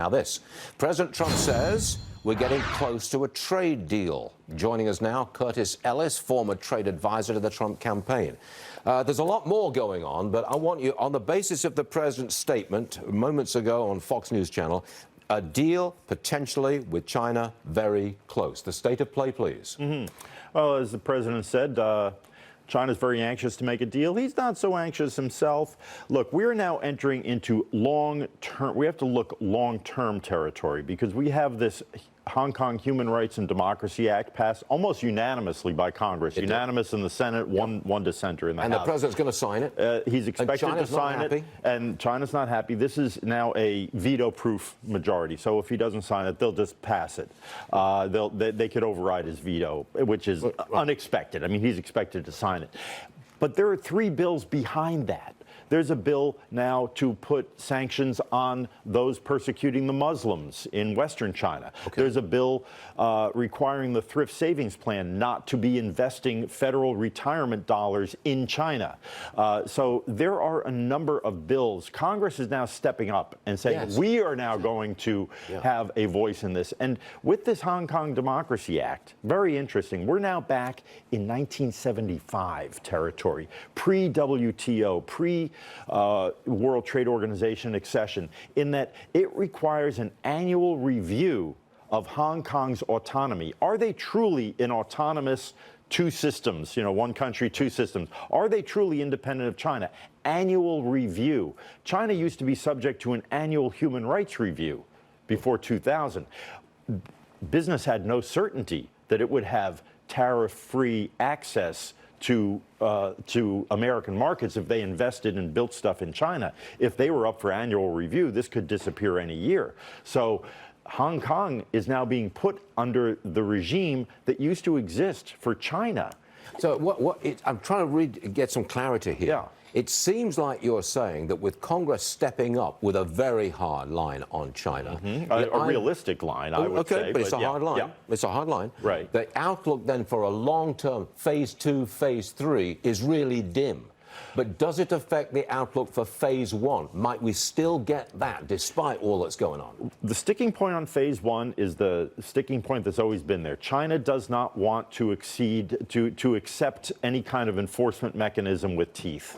Now this, President Trump says we're getting close to a trade deal. Joining us now, Curtis Ellis, former trade advisor to the Trump campaign. There's a lot more going on, but I want you, on the basis of the president's statement moments ago on Fox News Channel, a deal potentially with China very close. The state of play, please. Well, as the president said, China's very anxious to make a deal. He's not so anxious himself. Look, we're now entering into long-term, we have to look long-term territory because we have this Hong Kong Human Rights and Democracy Act passed almost unanimously by Congress. Unanimous in the Senate, one dissenter in the House. And the president's going to sign it? He's expected to sign it. And China's not happy. This is now a veto-proof majority. So if he doesn't sign it, they'll just pass it. They could override his veto, which is unexpected. I mean, he's expected to sign it. But there are three bills behind that. There's a bill now to put sanctions on those persecuting the Muslims in Western China. There's a bill requiring the Thrift Savings Plan not to be investing federal retirement dollars in China. So there are a number of bills. Congress is now stepping up and saying, we are now going to have a voice in this. And with this Hong Kong Democracy Act, very interesting, we're now back in 1975 territory, pre-WTO, World Trade Organization accession, in that it requires an annual review of Hong Kong's autonomy. Are they truly an autonomous two systems, one country, two systems? Are they truly independent of China? Annual review. China used to be subject to an annual human rights review before 2000. Business had no certainty that it would have tariff-free access to American markets if they invested and built stuff in China. If they were up for annual review, this could disappear any year. So Hong Kong is now being put under the regime that used to exist for China. So I'm trying to get some clarity here. Yeah. It seems like you're saying that with Congress stepping up with a very hard line on China. A realistic line, I would say. Okay, but it's a hard line. Yeah. It's a hard line. Right. The outlook then for a long-term phase 2, phase 3 is really dim. But does it affect the outlook for phase 1? Might we still get that despite all that's going on? The sticking point on phase 1 is the sticking point that's always been there. China does not want to accept any kind of enforcement mechanism with teeth.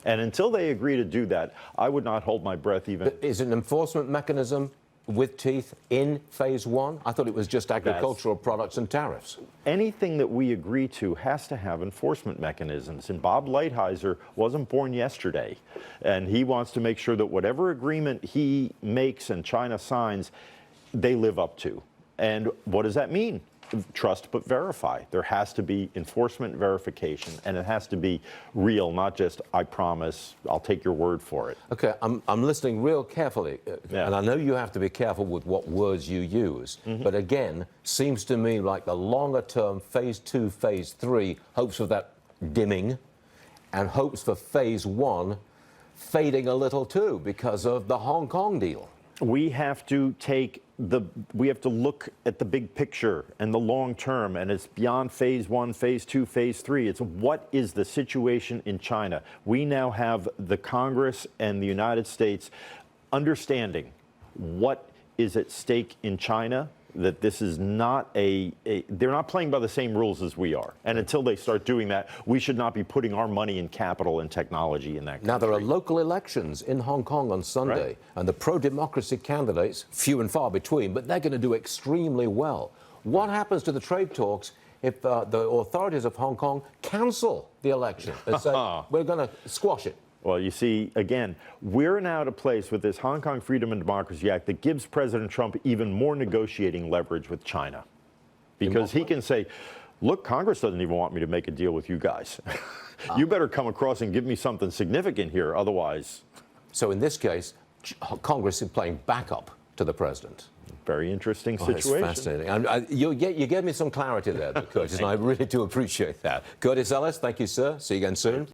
And until they agree to do that, I would not hold my breath even. But is an enforcement mechanism with teeth in phase 1? I thought it was just agricultural products and tariffs. Anything that we agree to has to have enforcement mechanisms. And Bob Lighthizer wasn't born yesterday. And he wants to make sure that whatever agreement he makes and China signs, they live up to. And what does that mean? Trust but verify. There has to be enforcement verification, and it has to be real, not just, I promise, I'll take your word for it. Okay, I'm listening real carefully, and I know you have to be careful with what words you use, but again, seems to me like the longer term phase 2, phase 3 hopes for that dimming, and hopes for phase 1 fading a little too because of the Hong Kong deal. We have to look at the big picture and the long term, and it's beyond phase 1, phase 2, phase 3. It's what is the situation in China. We now have the Congress and the United States understanding what is at stake in China, that this is not they're not playing by the same rules as we are. And until they start doing that, we should not be putting our money in capital and technology in that country. Now, there are local elections in Hong Kong on Sunday, and the pro-democracy candidates, few and far between, but they're going to do extremely well. What happens to the trade talks if the authorities of Hong Kong cancel the election and say, we're going to squash it? Well, you see, again, we're now at a place with this Hong Kong Freedom and Democracy Act that gives President Trump even more negotiating leverage with China. Because he can say, look, Congress doesn't even want me to make a deal with you guys. You better come across and give me something significant here, otherwise. So in this case, Congress is playing backup to the president. Very interesting situation. It's fascinating. You gave me some clarity there, Curtis, and I really do appreciate that. Curtis Ellis, thank you, sir. See you again soon.